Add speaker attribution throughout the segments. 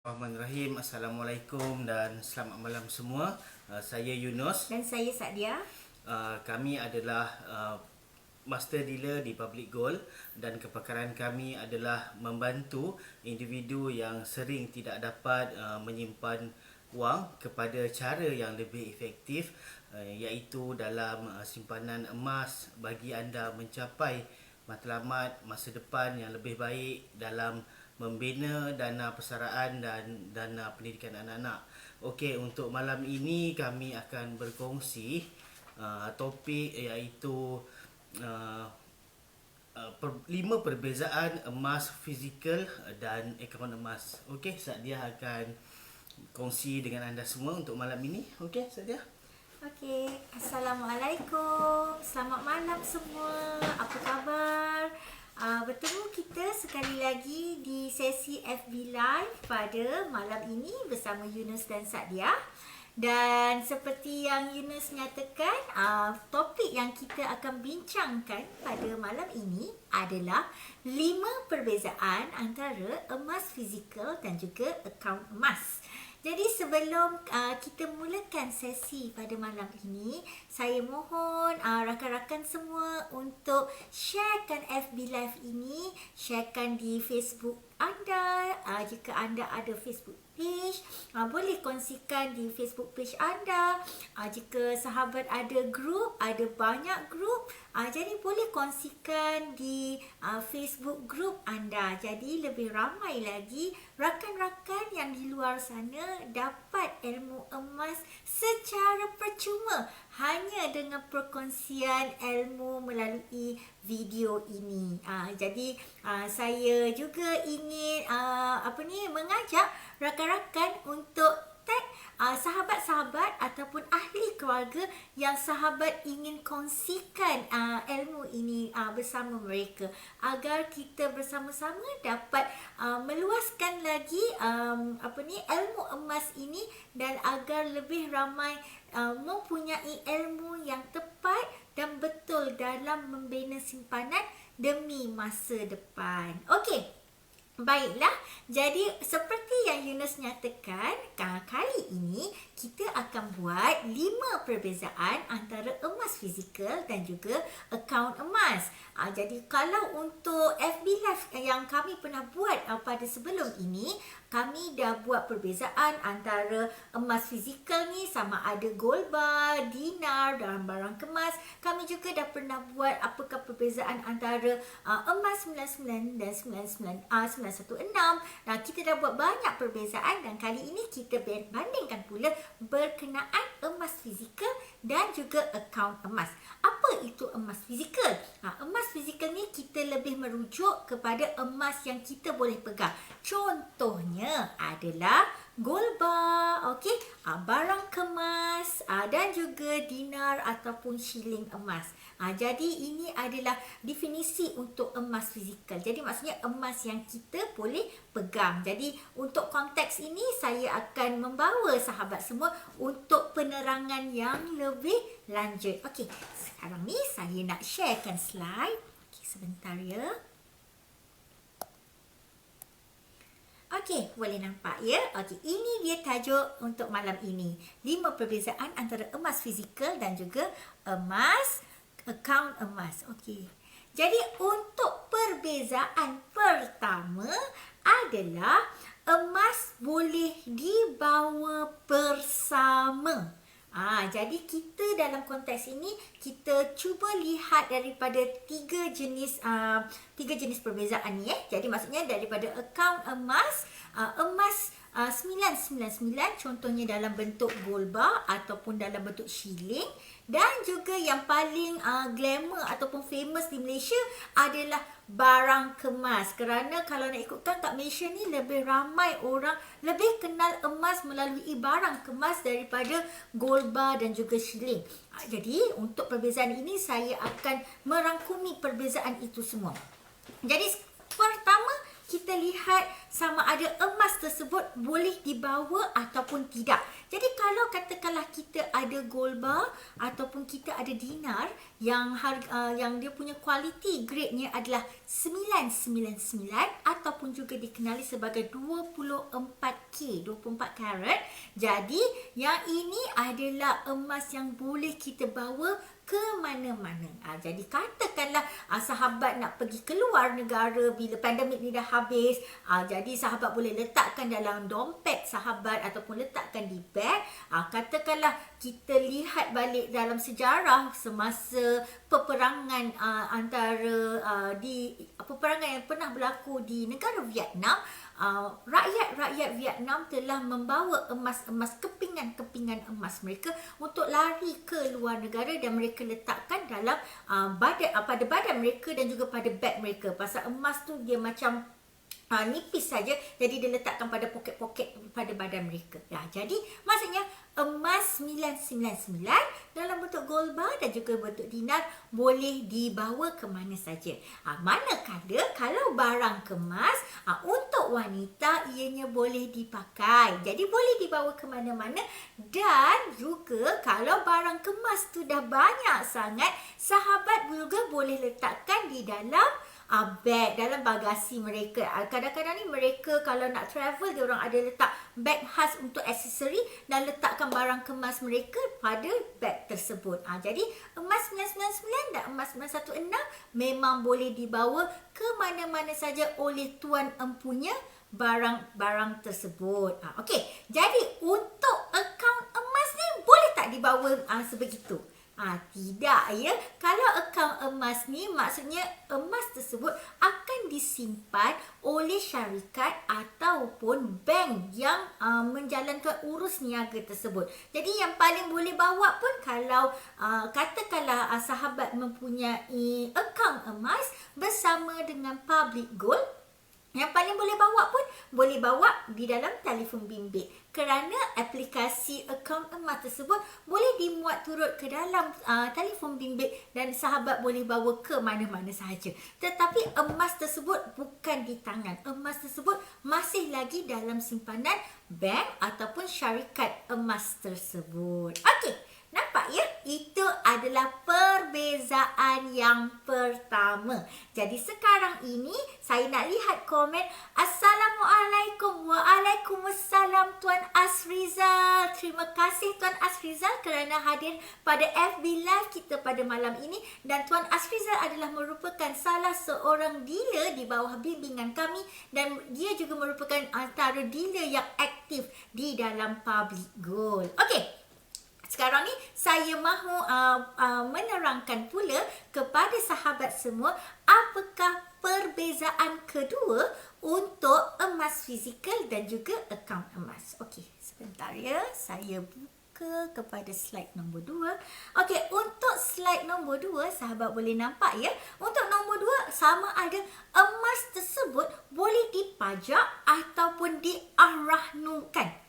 Speaker 1: Bismillahirrahmanirrahim. Assalamualaikum dan selamat malam semua. Saya Yunus.
Speaker 2: Dan saya Sadia.
Speaker 1: Kami adalah master dealer di Public Gold dan kepakaran kami adalah membantu individu yang sering tidak dapat menyimpan wang kepada cara yang lebih efektif, iaitu dalam simpanan emas bagi anda mencapai matlamat masa depan yang lebih baik dalam membina dana persaraan dan dana pendidikan anak-anak. Okey, untuk malam ini kami akan berkongsi topik iaitu 5 perbezaan emas fizikal dan akaun emas. Okey, Sadia akan kongsi dengan anda semua untuk malam ini. Okey, Sadia.
Speaker 2: Okey, Assalamualaikum. Selamat malam semua. Apa khabar? Bertemu kita sekali lagi di sesi FB Live pada malam ini bersama Yunus dan Sadia. Dan seperti yang Yunus nyatakan, topik yang kita akan bincangkan pada malam ini adalah 5 perbezaan antara emas fizikal dan juga akaun emas. Jadi sebelum kita mulakan sesi pada malam ini, saya mohon rakan-rakan semua untuk sharekan FB Live ini, sharekan di Facebook anda. Jika anda ada Facebook page, boleh kongsikan di Facebook page anda. Jika sahabat ada grup, ada banyak grup, jadi boleh kongsikan di Facebook group anda. Jadi lebih ramai lagi rakan-rakan yang di luar sana dapat ilmu emas secara percuma hanya dengan perkongsian ilmu melalui video ini. Jadi saya juga ingin mengajak rakan-rakan untuk tag sahabat-sahabat ataupun ahli keluarga yang sahabat ingin kongsikan ilmu ini bersama mereka, agar kita bersama-sama dapat meluaskan lagi ilmu emas ini, dan agar lebih ramai mempunyai ilmu yang tepat dan betul dalam membina simpanan demi masa depan. Okey. Baiklah, jadi seperti yang Yunus nyatakan, kali ini kita akan buat 5 perbezaan antara emas fizikal dan juga akaun emas. Jadi kalau untuk FB Live yang kami pernah buat pada sebelum ini, kami dah buat perbezaan antara emas fizikal ni sama ada gold bar, dinar dan barang kemas. Kami juga dah pernah buat apakah perbezaan antara emas 99 dan 916. Kita dah buat banyak perbezaan, dan kali ini kita bandingkan pula berkenaan emas fizikal dan juga akaun emas. Apa itu emas fizikal? Emas fizikal ni kita lebih merujuk kepada emas yang kita boleh pegang. Contohnya adalah gold bar, okey, barang kemas dan juga dinar ataupun shilling emas. Jadi ini adalah definisi untuk emas fizikal. Jadi maksudnya emas yang kita boleh pegang. Jadi untuk konteks ini saya akan membawa sahabat semua untuk penerangan yang lebih lanjut. Okey, sekarang ni saya nak sharekan slide. Okey, sebentar ya. Okey, boleh nampak ya? Okey, ini dia tajuk untuk malam ini. 5 perbezaan antara emas fizikal dan juga emas akaun emas. Okey. Jadi untuk perbezaan pertama adalah emas boleh dibawa bersama. Jadi kita dalam konteks ini kita cuba lihat daripada tiga jenis perbezaan ni. Jadi maksudnya daripada akaun emas, emas 999 contohnya dalam bentuk gold bar ataupun dalam bentuk shilling, dan juga yang paling glamour ataupun famous di Malaysia adalah barang kemas. Kerana kalau nak ikutkan kat Malaysia ni lebih ramai orang lebih kenal emas melalui barang kemas daripada gold bar dan juga shilling. Jadi untuk perbezaan ini saya akan merangkumi perbezaan itu semua. Jadi pertama kita lihat sama ada emas tersebut boleh dibawa ataupun tidak. Jadi kalau katakanlah kita ada gold bar ataupun kita ada dinar yang yang dia punya quality grade-nya adalah 999 ataupun juga dikenali sebagai 24K, 24 karat. Jadi yang ini adalah emas yang boleh kita bawa ke mana-mana. Jadi katakanlah sahabat nak pergi keluar negara bila pandemik ni dah habis, jadi sahabat boleh letakkan dalam dompet sahabat ataupun letakkan di beg. Katakanlah kita lihat balik dalam sejarah semasa peperangan peperangan yang pernah berlaku di negara Vietnam, rakyat Vietnam telah membawa emas-emas, kepingan emas mereka untuk lari ke luar negara dan mereka letakkan dalam pada badan mereka dan juga pada beg mereka. Pasal emas tu dia macam nipis saja, jadi dia letakkan pada poket-poket pada badan mereka. Jadi maksudnya emas 999 dalam bentuk gold bar dan juga bentuk dinar boleh dibawa ke mana saja. Manakala kalau barang kemas untuk wanita ianya boleh dipakai. Jadi boleh dibawa ke mana-mana, dan juga kalau barang kemas tu dah banyak sangat, sahabat juga boleh letakkan di dalam beg, dalam bagasi mereka. Kadang-kadang ni mereka kalau nak travel, dia orang ada letak beg khas untuk aksesori dan letakkan barang kemas mereka pada beg tersebut. Jadi emas 999 dan emas 916 memang boleh dibawa ke mana-mana saja oleh tuan empunya barang-barang tersebut. Okey, jadi untuk akaun emas ni boleh tak dibawa sebegitu? Tidak ya. Kalau akaun emas ni maksudnya emas tersebut akan disimpan oleh syarikat ataupun bank yang menjalankan urus niaga tersebut. Jadi yang paling boleh bawa pun kalau katakanlah sahabat mempunyai akaun emas bersama dengan Public Gold, yang paling boleh bawa pun boleh bawa di dalam telefon bimbit, kerana aplikasi akaun emas tersebut boleh dimuat turut ke dalam telefon bimbit dan sahabat boleh bawa ke mana-mana sahaja. Tetapi emas tersebut bukan di tangan. Emas tersebut masih lagi dalam simpanan bank ataupun syarikat emas tersebut. Okey, nampak ya? Itu adalah perbezaan yang pertama. Jadi sekarang ini saya nak lihat komen. Assalamualaikum. Waalaikumsalam Tuan Asrizal. Terima kasih Tuan Asrizal kerana hadir pada FB Live kita pada malam ini. Dan Tuan Asrizal adalah merupakan salah seorang dealer di bawah bimbingan kami, dan dia juga merupakan antara dealer yang aktif di dalam Public Gold. Okey. Sekarang ni saya mahu menerangkan pula kepada sahabat semua apakah perbezaan kedua untuk emas fizikal dan juga akaun emas. Okey, sebentar ya. Saya buka kepada slide nombor 2. Okey, untuk slide nombor 2 sahabat boleh nampak ya. Untuk nombor 2 sama ada emas tersebut boleh dipajak ataupun diarahnukan.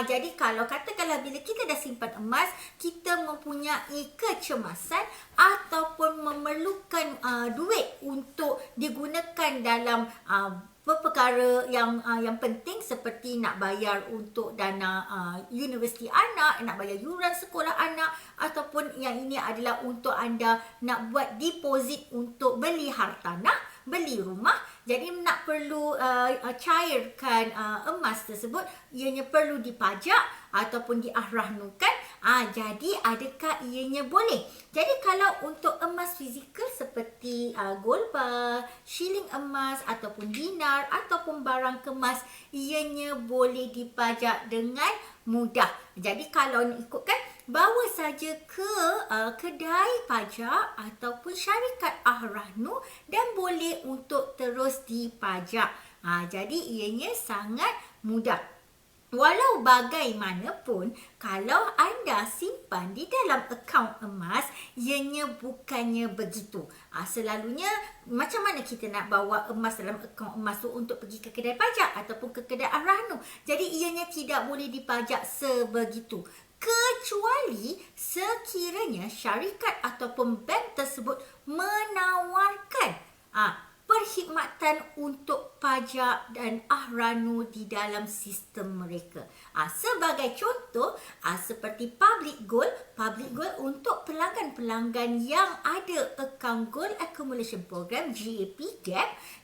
Speaker 2: Jadi kalau katakanlah bila kita dah simpan emas, kita mempunyai kecemasan ataupun memerlukan duit untuk digunakan dalam perkara yang penting, seperti nak bayar untuk dana universiti anak, nak bayar yuran sekolah anak, ataupun yang ini adalah untuk anda nak buat deposit untuk beli hartanah, beli rumah. Jadi nak perlu cairkan emas tersebut, ianya perlu dipajak ataupun diarahnukan. Jadi adakah ianya boleh? Jadi kalau untuk emas fizikal seperti gold bar, shilling emas ataupun dinar ataupun barang kemas, ianya boleh dipajak dengan mudah. Jadi kalau nak ikutkan, bawa saja ke kedai pajak ataupun syarikat ahrahnu dan boleh untuk terus dipajak. Jadi ianya sangat mudah. Walau bagaimanapun, kalau anda simpan di dalam akaun emas, ianya bukannya begitu. Selalunya, macam mana kita nak bawa emas dalam akaun emas tu untuk pergi ke kedai pajak ataupun ke kedai ahrahnu? Jadi ianya tidak boleh dipajak sebegitu. Kecuali sekiranya syarikat ataupun bank tersebut menawarkan perkhidmatan untuk pajak dan ahranu di dalam sistem mereka. Sebagai contoh, seperti Public Gold untuk pelanggan-pelanggan yang ada akaun Gold Accumulation Program GAP.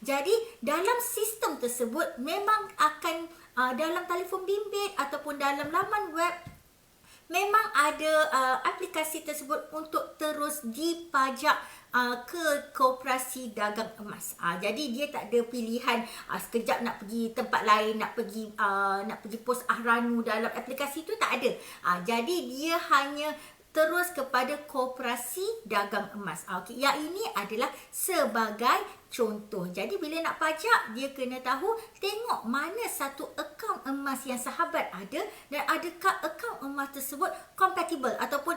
Speaker 2: Jadi dalam sistem tersebut memang akan dalam telefon bimbit ataupun dalam laman web memang ada aplikasi tersebut untuk terus dipajak ke koperasi dagang emas. Jadi dia tak ada pilihan sekejap nak pergi tempat lain, nak pergi pos ahranu dalam aplikasi tu, tak ada. Jadi dia hanya terus kepada koperasi dagang emas. Okey, yang ini adalah sebagai contoh. Jadi bila nak pajak, dia kena tahu, tengok mana satu akaun emas yang sahabat ada dan adakah akaun emas tersebut compatible ataupun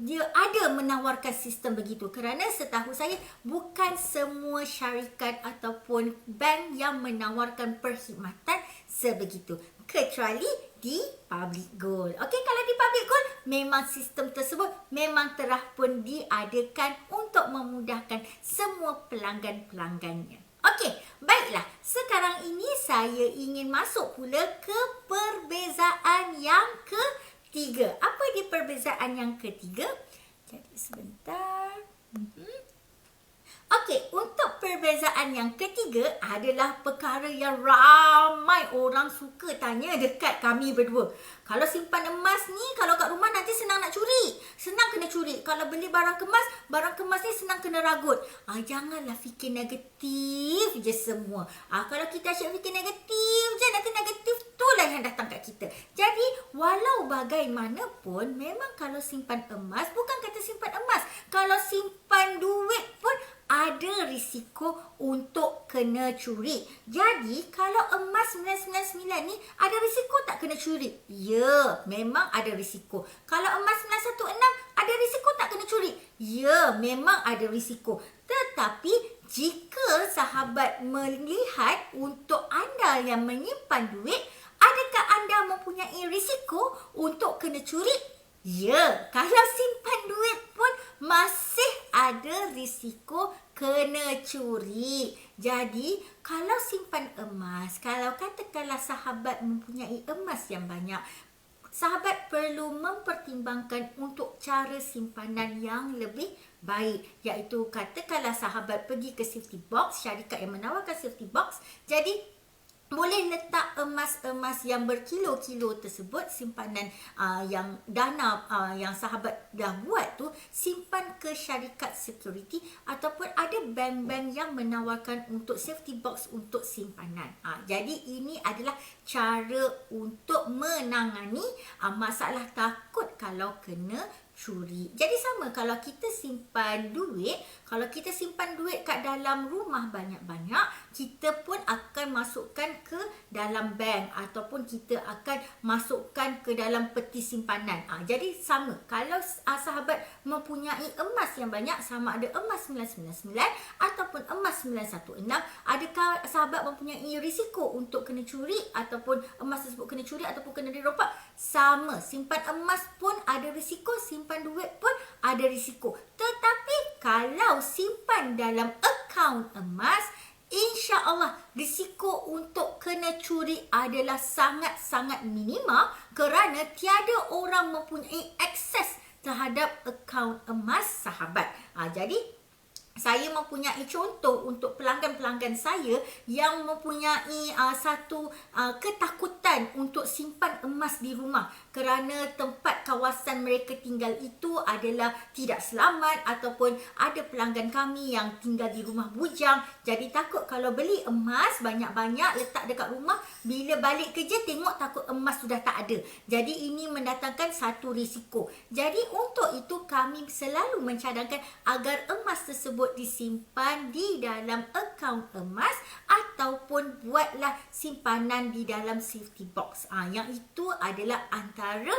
Speaker 2: dia ada menawarkan sistem begitu. Kerana setahu saya bukan semua syarikat ataupun bank yang menawarkan perkhidmatan sebegitu, kecuali di Public Gold. Okey, kalau di Public Gold memang sistem tersebut memang telah pun diadakan untuk memudahkan semua pelanggan-pelanggannya. Okey, baiklah. Sekarang ini saya ingin masuk pula ke perbezaan yang ketiga. Apa dia perbezaan yang ketiga? Jadi sebentar. Okey, untuk perbezaan yang ketiga adalah perkara yang ramai orang suka tanya dekat kami berdua. Kalau simpan emas ni, kalau kat rumah nanti senang nak curi. Senang kena curi. Kalau beli barang kemas ni senang kena ragut. Janganlah fikir negatif je semua. Kalau kita asyik fikir negatif je, nanti negatif tu lah yang datang kat kita. Jadi, walau bagaimanapun, memang kalau simpan emas, bukan kata simpan emas. Kalau simpan duit pun ada risiko untuk kena curi. Jadi, kalau emas 999 ni ada risiko tak kena curi? Ya, memang ada risiko. Kalau emas 916 ada risiko tak kena curi? Ya, memang ada risiko. Tetapi, jika sahabat melihat untuk anda yang menyimpan duit, adakah anda mempunyai risiko untuk kena curi? Ya, kalau simpan duit pun masih ada risiko kena curi. Jadi, kalau simpan emas, kalau katakanlah sahabat mempunyai emas yang banyak, sahabat perlu mempertimbangkan untuk cara simpanan yang lebih baik. Iaitu, katakanlah sahabat pergi ke safety box, syarikat yang menawarkan safety box. Jadi, boleh letak emas-emas yang berkilo-kilo tersebut, simpanan yang dana yang sahabat dah buat tu, simpan ke syarikat security ataupun ada bank-bank yang menawarkan untuk safety box untuk simpanan. Jadi ini adalah cara untuk menangani masalah takut kalau kena curi. Jadi sama kalau kita simpan duit, kalau kita simpan duit kat dalam rumah banyak-banyak, kita pun akan masukkan ke dalam bank ataupun kita akan masukkan ke dalam peti simpanan. Jadi sama, kalau sahabat mempunyai emas yang banyak, sama ada emas 999 ataupun emas 916, adakah sahabat mempunyai risiko untuk kena curi ataupun emas tersebut kena curi ataupun kena dirompak? Sama, simpan emas pun ada risiko, simpan duit pun ada risiko. Tetapi kalau simpan dalam akaun emas, insya-Allah risiko untuk kena curi adalah sangat-sangat minima kerana tiada orang mempunyai akses terhadap akaun emas sahabat. Jadi saya mempunyai contoh untuk pelanggan-pelanggan saya yang mempunyai satu ketakutan untuk simpan emas di rumah kerana tempat kawasan mereka tinggal itu adalah tidak selamat ataupun ada pelanggan kami yang tinggal di rumah bujang. Jadi takut kalau beli emas banyak-banyak letak dekat rumah, bila balik kerja tengok takut emas sudah tak ada. Jadi ini mendatangkan satu risiko. Jadi untuk itu kami selalu mencadangkan agar emas tersebut disimpan di dalam akaun emas ataupun buatlah simpanan di dalam safety box. Yang itu adalah antara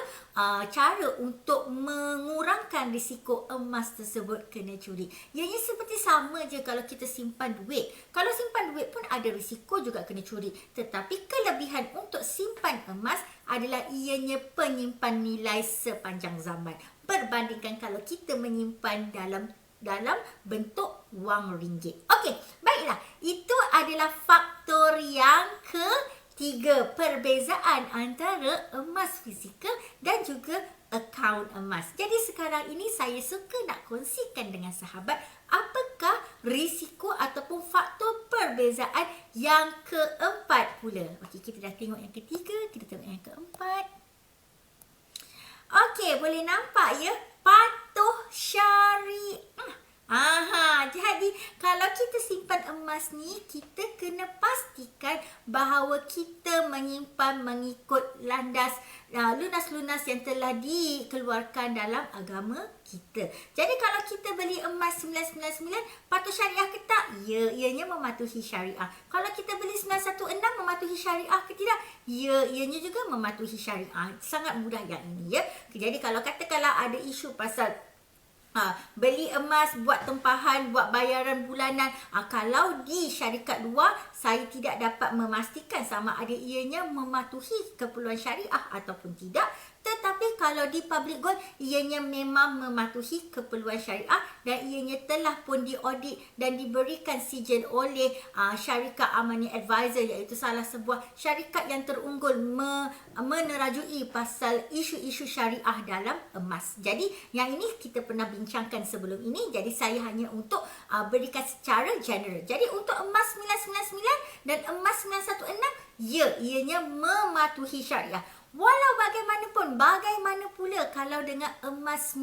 Speaker 2: cara untuk mengurangkan risiko emas tersebut kena curi. Ianya seperti sama je kalau kita simpan duit. Kalau simpan duit pun ada risiko juga kena curi. Tetapi kelebihan untuk simpan emas adalah ianya penyimpan nilai sepanjang zaman. Berbandingkan kalau kita menyimpan dalam dalam bentuk wang ringgit. Okey, baiklah. Itu adalah faktor yang ketiga, perbezaan antara emas fizikal dan juga akaun emas. Jadi sekarang ini saya suka nak kongsikan dengan sahabat apakah risiko ataupun faktor perbezaan yang keempat pula. Okey, kita dah tengok yang ketiga, kita tengok yang keempat. Okey, boleh nampak ya? Patuh syariah. Jadi kalau kita simpan emas ni, kita kena pastikan bahawa kita menyimpan mengikut landas lunas-lunas yang telah dikeluarkan dalam agama kita. Jadi kalau kita beli emas 999, patuh syariah ke tak? Ya, ianya mematuhi syariah. Kalau kita beli 916, mematuhi syariah ke tidak? Ya, ianya juga mematuhi syariah. Sangat mudah yang ini ya. Jadi kalau katakanlah ada isu pasal beli emas, buat tempahan, buat bayaran bulanan. Kalau di syarikat luar, saya tidak dapat memastikan sama ada ianya mematuhi keperluan syariah ataupun tidak. Tetapi kalau di public gold, ianya memang mematuhi keperluan syariah dan ianya telah pun diaudit dan diberikan sijil oleh syarikat Amani Advisor, iaitu salah sebuah syarikat yang terunggul menerajui pasal isu-isu syariah dalam emas. Jadi yang ini kita pernah bincangkan sebelum ini, jadi saya hanya untuk berikan secara general. Jadi untuk emas 999 dan emas 916, ya, ianya mematuhi syariah. Walau bagaimana pula kalau dengan emas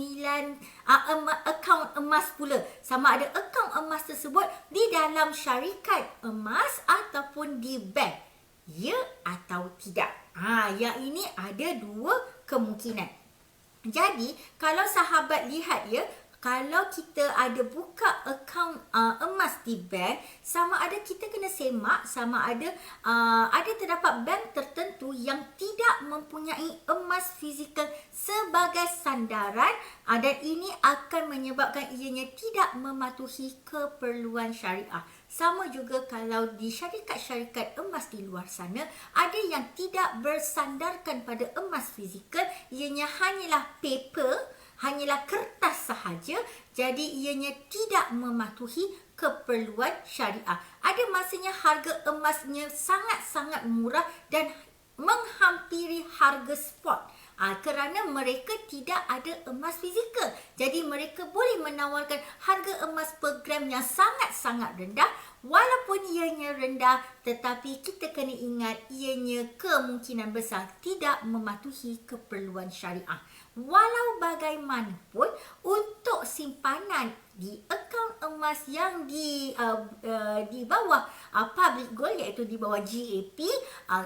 Speaker 2: akaun emas pula, sama ada akaun emas tersebut di dalam syarikat emas ataupun di bank, ya atau tidak. Yang ini ada dua kemungkinan. Jadi kalau sahabat lihat ya, kalau kita ada buka akaun emas di bank, sama ada kita kena semak, sama ada terdapat bank tertentu yang tidak mempunyai emas fizikal sebagai sandaran, dan ini akan menyebabkan ianya tidak mematuhi keperluan syariah. Sama juga kalau di syarikat-syarikat emas di luar sana, ada yang tidak bersandarkan pada emas fizikal, ianya hanyalah paper, hanyalah kertas sahaja, jadi ianya tidak mematuhi keperluan syariah. Ada masanya harga emasnya sangat-sangat murah dan menghampiri harga spot. Kerana mereka tidak ada emas fizikal. Jadi mereka boleh menawarkan harga emas per gram yang sangat-sangat rendah. Walaupun ianya rendah, tetapi kita kena ingat ianya kemungkinan besar tidak mematuhi keperluan syariah. Walau bagaimanapun, untuk simpanan di akaun emas yang di bawah public gold, iaitu di bawah GAP,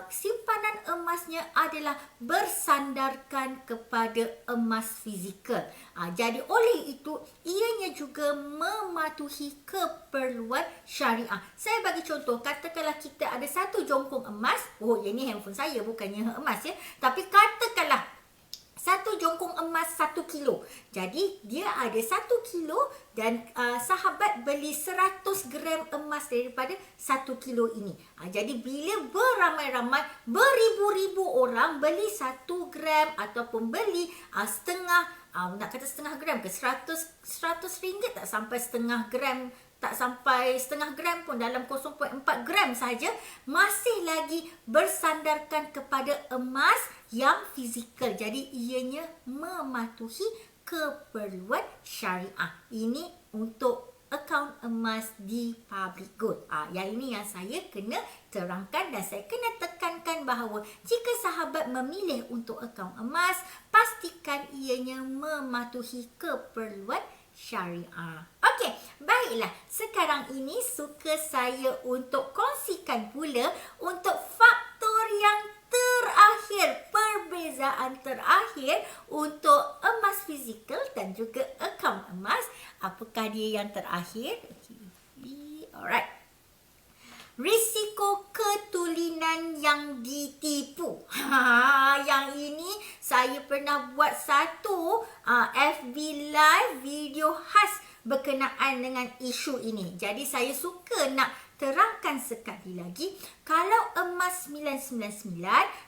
Speaker 2: simpanan emasnya adalah bersandarkan kepada emas fizikal. Jadi oleh itu, ianya juga mematuhi keperluan syariah. Saya bagi contoh, katakanlah kita ada satu jongkong emas. Ini handphone saya, bukannya emas ya. Tapi katakanlah satu jongkong emas 1 kilo. Jadi dia ada 1 kilo dan sahabat beli 100 gram emas daripada 1 kilo ini. Jadi bila beramai-ramai, beribu-ribu orang beli 1 gram ataupun beli setengah, nak kata setengah gram ke, 100 ringgit tak sampai setengah gram, tak sampai setengah gram pun, dalam 0.4 gram saja, masih lagi bersandarkan kepada emas yang fizikal. Jadi ianya mematuhi keperluan syariah. Ini untuk akaun emas di public gold. Yang ini yang saya kena terangkan dan saya kena tekankan bahawa jika sahabat memilih untuk akaun emas, pastikan ianya mematuhi keperluan syariah. Okey, baiklah. Sekarang ini suka saya untuk kongsikan pula untuk faktor yang terakhir, perbezaan terakhir untuk emas fizikal dan juga akaun emas. Apakah dia yang terakhir? Okay. Alright. Risiko ketulinan yang ditipu. Yang ini saya pernah buat satu FB Live video khas berkenaan dengan isu ini. Jadi saya suka nak terangkan sekali lagi, kalau emas 999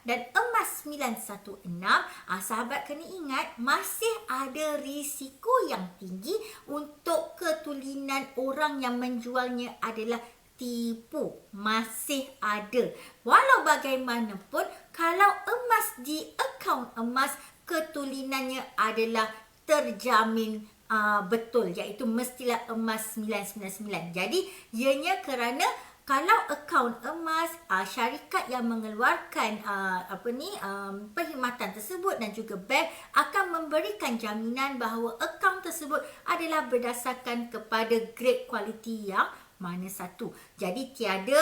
Speaker 2: dan emas 916, sahabat kena ingat masih ada risiko yang tinggi untuk ketulinan orang yang menjualnya adalah tipu. Masih ada. Walau bagaimanapun, kalau emas di akaun emas, ketulinannya adalah terjamin betul, iaitu mestilah emas 999. Jadi ianya kerana kalau akaun emas, syarikat yang mengeluarkan perkhidmatan tersebut dan juga bank akan memberikan jaminan bahawa akaun tersebut adalah berdasarkan kepada grade kualiti yang mana satu. Jadi tiada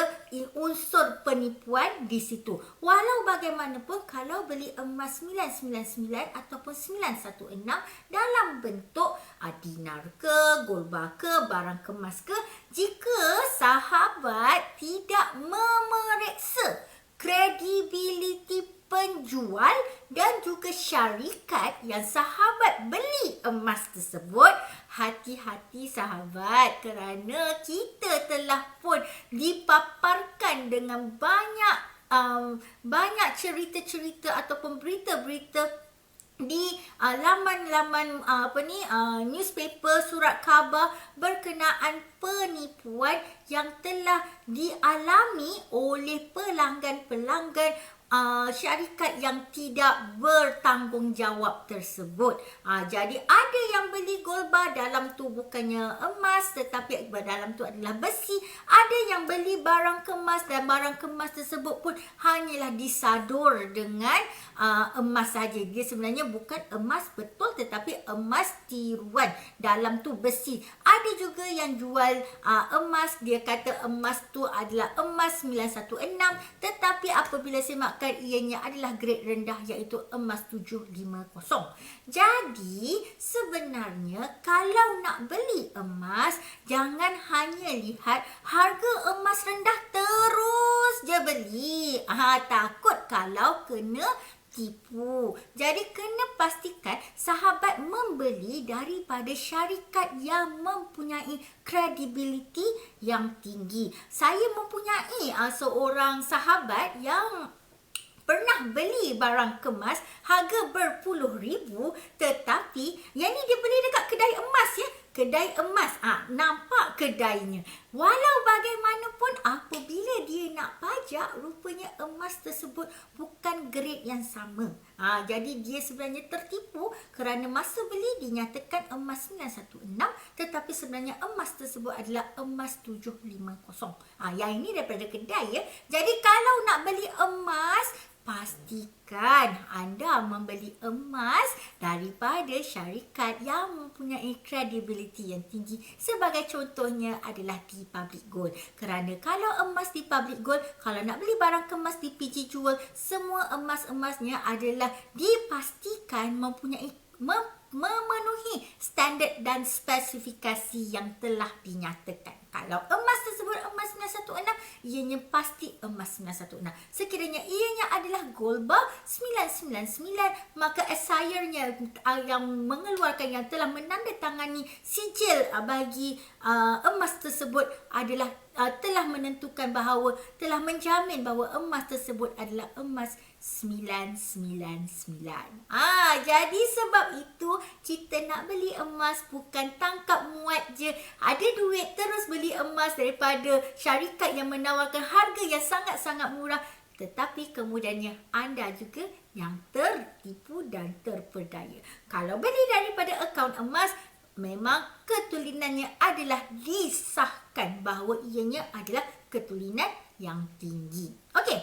Speaker 2: unsur penipuan di situ. Walau bagaimanapun, kalau beli emas 999 ataupun 916 dalam bentuk dinar ke, golba ke, barang kemas ke, jika sahabat tidak memeriksa kredibiliti penjual dan juga syarikat yang sahabat beli emas tersebut, hati-hati sahabat, kerana kita telah pun dipaparkan dengan banyak cerita-cerita ataupun berita-berita di laman-laman newspaper, surat khabar berkenaan penipuan yang telah dialami oleh pelanggan-pelanggan syarikat yang tidak bertanggungjawab tersebut. Jadi ada yang beli golba, dalam tu bukannya emas tetapi dalam tu adalah besi. Ada yang beli barang kemas dan barang kemas tersebut pun hanyalah disadur dengan emas saja. Dia sebenarnya bukan emas betul tetapi emas tiruan, dalam tu besi. Ada juga yang jual emas, dia kata emas tu adalah emas 916 tetapi apabila semak ianya adalah grade rendah, iaitu emas 750. Jadi sebenarnya kalau nak beli emas, jangan hanya lihat harga emas rendah terus je beli. Takut kalau kena tipu. Jadi kena pastikan sahabat membeli daripada syarikat yang mempunyai kredibiliti yang tinggi. Saya mempunyai seorang sahabat yang pernah beli barang kemas harga berpuluh ribu, tetapi yang ni dia beli dekat kedai emas ya. Kedai emas, nampak kedainya. Walau bagaimanapun, apabila dia nak pajak, rupanya emas tersebut bukan grade yang sama. Jadi dia sebenarnya tertipu kerana masa beli dinyatakan emas 916 tetapi sebenarnya emas tersebut adalah emas 750. Yang ini daripada kedai ya. Jadi kalau nak beli emas, pastikan anda membeli emas daripada syarikat yang mempunyai kredibiliti yang tinggi. Sebagai contohnya adalah di Public Gold. Kerana kalau emas di Public Gold, kalau nak beli barang kemas di PG Jewel, semua emas-emasnya adalah dipastikan mempunyai memenuhi standard dan spesifikasi yang telah dinyatakan. Kalau emas tersebut emas 916, ianya pasti emas 916. Sekiranya ianya adalah gold bar 999, maka assayernya yang mengeluarkan, yang telah menandatangani sijil bagi emas tersebut adalah telah menentukan bahawa, telah menjamin bahawa emas tersebut adalah emas 999. Jadi sebab itu kita nak beli emas bukan tangkap muat je, ada duit terus beli emas daripada syarikat yang menawarkan harga yang sangat-sangat murah, tetapi kemudiannya anda juga yang tertipu dan terperdaya. Kalau beli daripada akaun emas, memang ketulinannya adalah disahkan bahawa ianya adalah ketulinan yang tinggi. Okey,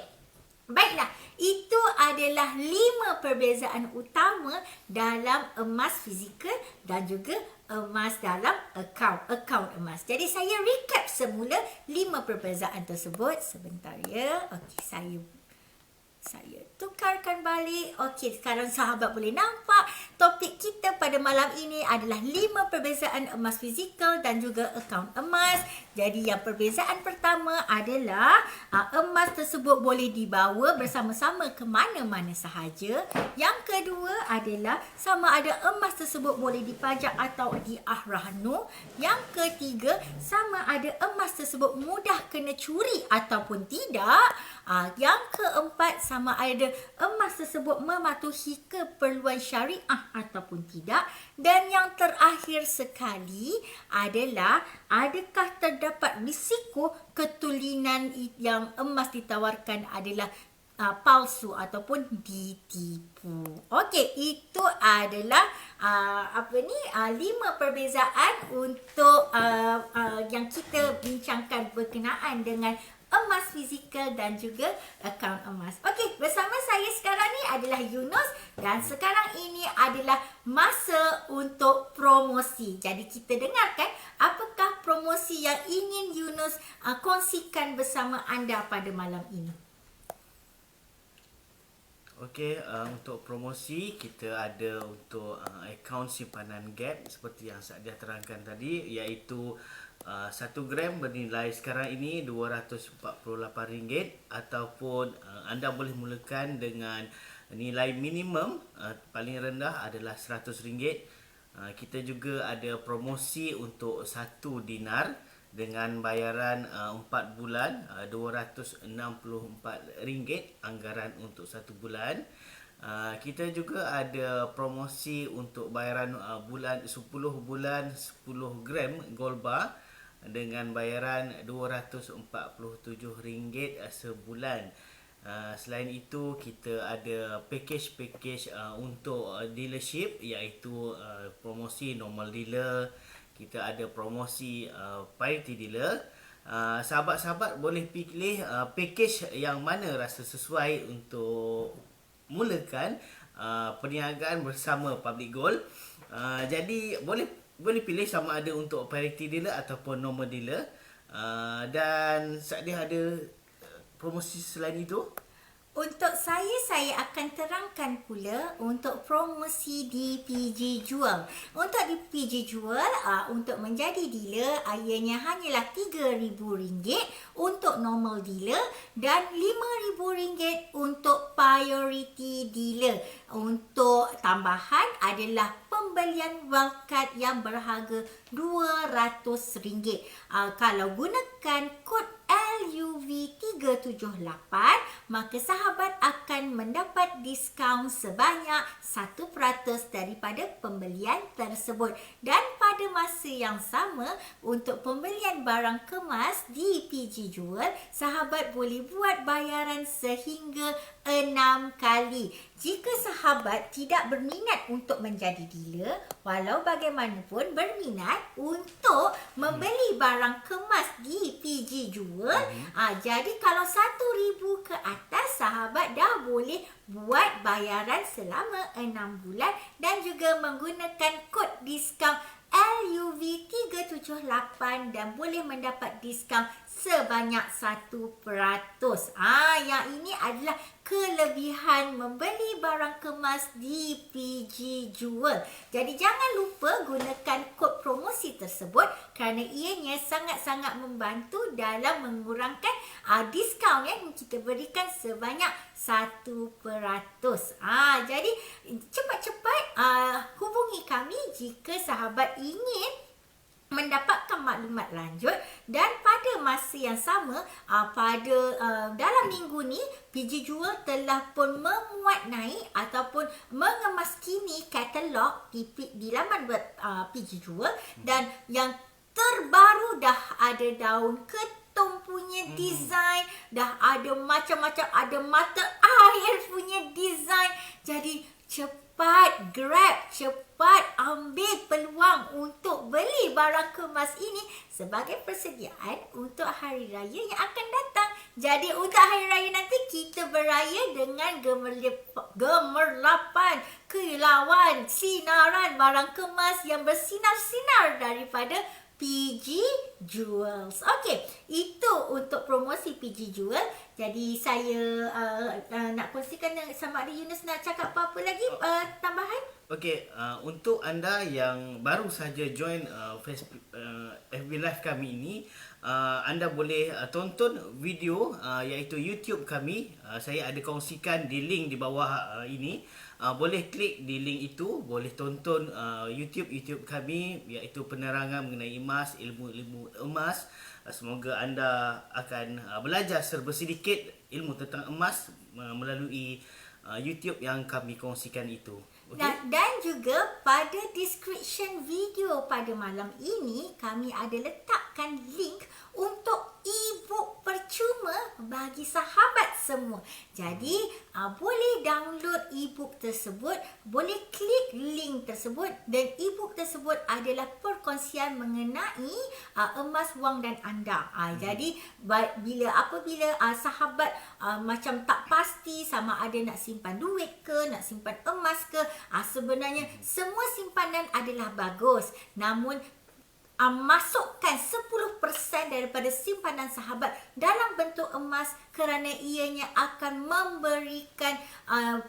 Speaker 2: baiklah. Itu adalah 5 perbezaan utama dalam emas fizikal dan juga emas dalam akaun emas. Jadi saya recap semula 5 perbezaan tersebut. Sebentar ya. Okey, saya tukarkan balik. Okey, sekarang sahabat boleh nampak Topik kita pada malam ini adalah 5 perbezaan emas fizikal dan juga akaun emas. Jadi yang perbezaan pertama adalah emas tersebut boleh dibawa bersama-sama ke mana-mana sahaja. Yang kedua adalah sama ada emas tersebut boleh dipajak atau diahrah noh. Yang ketiga, sama ada emas tersebut mudah kena curi ataupun tidak. Yang keempat, sama ada emas tersebut mematuhi keperluan syariah ataupun tidak. Dan yang terakhir sekali adalah adakah terdapat risiko ketulinan yang emas ditawarkan adalah palsu ataupun ditipu. Okey, itu adalah 5 perbezaan untuk yang kita bincangkan berkenaan dengan emas fizikal dan juga akaun emas. Okey, bersama saya sekarang ni adalah Yunus dan sekarang ini adalah masa untuk promosi. Jadi kita dengarkan apakah promosi yang ingin Yunus kongsikan bersama anda pada malam ini.
Speaker 1: Okey, untuk promosi kita ada untuk akaun simpanan Gap seperti yang Sadia terangkan tadi, iaitu 1 gram bernilai sekarang ini RM248 ataupun anda boleh mulakan dengan nilai minimum paling rendah adalah RM100. Kita juga ada promosi untuk 1 dinar dengan bayaran 4 bulan RM264 anggaran untuk 1 bulan. Kita juga ada promosi untuk bayaran 10 bulan 10 gram gold bar dengan bayaran RM247 sebulan. Selain itu kita ada package untuk dealership, iaitu promosi normal dealer. Kita ada promosi priority dealer. Sahabat-sahabat boleh pilih package yang mana rasa sesuai untuk mulakan perniagaan bersama Public Gold. Jadi boleh pilih sama ada untuk priority dealer ataupun normal dealer. Dan Sadia ada promosi selain itu?
Speaker 2: Untuk saya akan terangkan pula untuk promosi di PJ Jewel. Untuk di PJ Jewel, untuk menjadi dealer, ianya hanyalah RM3,000 untuk normal dealer dan RM5,000 untuk priority dealer. Untuk tambahan adalah pembelian wildcard yang berharga RM200. Kalau gunakan kod LUV378, maka sahabat akan mendapat diskaun sebanyak 1% daripada pembelian tersebut. Dan pada masa yang sama, untuk pembelian barang kemas di PJ Jewel, sahabat boleh buat bayaran sehingga 6 kali. Jika sahabat tidak berminat untuk menjadi dealer, walau bagaimanapun berminat untuk membeli barang kemas di PJ Jewel, jadi kalau RM1,000 ke atas, sahabat dah boleh buat bayaran selama 6 bulan dan juga menggunakan kod diskaun LUV378 dan boleh mendapat diskaun sebanyak 1%. Yang ini adalah kelebihan membeli barang kemas di PJ Jewel. Jadi jangan lupa gunakan kod promosi tersebut kerana ianya sangat-sangat membantu dalam mengurangkan diskaun yang kita berikan sebanyak 1%. Jadi cepat-cepat hubungi kami jika sahabat ingin mendapatkan maklumat lanjut. Dan pada masa yang sama, dalam minggu ni PJ Jewel telah pun memuat naik ataupun mengemaskini katalog di laman web PJ Jewel. Dan yang terbaru dah ada daun ketum punya design, dah ada macam-macam, ada mata air punya design. Jadi cepat grab, cepat ambil peluang untuk beli barang kemas ini sebagai persediaan untuk hari raya yang akan datang. Jadi untuk hari raya nanti kita beraya dengan gemerlapan, kilauan, sinaran barang kemas yang bersinar-sinar daripada PJ Jewels. Okey, itu untuk promosi PJ Jewel. Jadi saya nak kongsikan sama ada Yunus nak cakap apa-apa lagi tambahan?
Speaker 1: Okey, untuk anda yang baru saja join Facebook, FB Live kami ini, anda boleh tonton video iaitu YouTube kami. Saya ada kongsikan di link di bawah ini. Boleh klik di link itu, boleh tonton YouTube kami iaitu penerangan mengenai emas, ilmu-ilmu emas. Semoga anda akan belajar serba sedikit ilmu tentang emas melalui YouTube yang kami kongsikan itu. Okay?
Speaker 2: Dan juga pada description video pada malam ini kami ada letakkan link untuk e-book percuma bagi sahabat semua. Jadi boleh download e-book tersebut, boleh klik link tersebut dan e-book tersebut adalah perkongsian mengenai emas, wang dan anda. Jadi apabila sahabat macam tak pasti sama ada nak simpan duit ke, nak simpan emas ke, sebenarnya semua simpanan adalah bagus. Namun masukkan 10% daripada simpanan sahabat dalam bentuk emas kerana ianya akan memberikan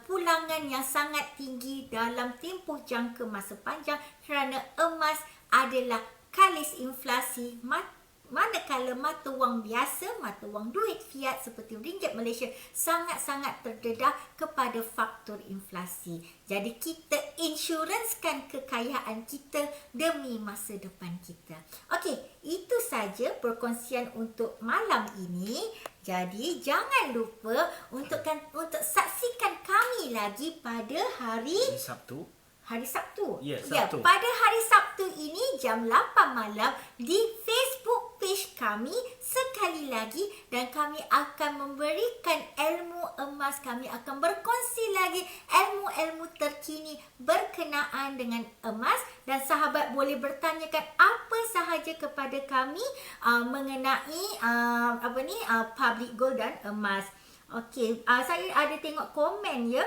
Speaker 2: pulangan yang sangat tinggi dalam tempoh jangka masa panjang kerana emas adalah kalis inflasi manakala mata wang biasa, mata wang duit fiat seperti ringgit Malaysia sangat-sangat terdedah kepada faktor inflasi. Jadi kita insuranskan kekayaan kita demi masa depan kita. Okey, itu saja perkongsian untuk malam ini. Jadi jangan lupa untuk saksikan kami lagi pada hari
Speaker 1: Sabtu.
Speaker 2: Hari Sabtu.
Speaker 1: Ya, Sabtu.
Speaker 2: Pada hari Sabtu ini jam 8 malam di Facebook page kami sekali lagi dan kami akan memberikan ilmu emas. Kami akan berkongsi lagi ilmu-ilmu terkini berkenaan dengan emas dan sahabat boleh bertanyakan apa sahaja kepada kami mengenai public gold dan emas. Okey, saya ada tengok komen ya.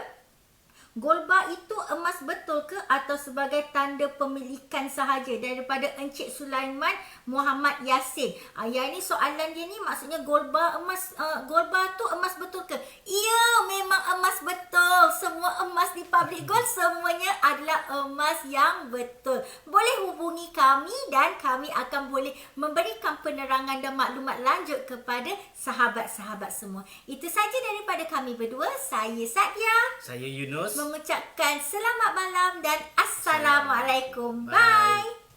Speaker 2: Gold bar itu emas betul ke atau sebagai tanda pemilikan sahaja? Daripada Encik Sulaiman Muhammad Yasin. Yang ini soalan dia ni maksudnya gold bar tu emas betul ke? Ya, memang emas betul. Semua emas di public gold semuanya adalah emas yang betul. Boleh hubungi kami dan kami akan boleh memberikan penerangan dan maklumat lanjut kepada sahabat-sahabat semua. Itu saja daripada kami berdua. Saya Sadia.
Speaker 1: Saya Yunus.
Speaker 2: Mengucapkan selamat malam dan Assalamualaikum.
Speaker 1: Bye.
Speaker 2: Bye.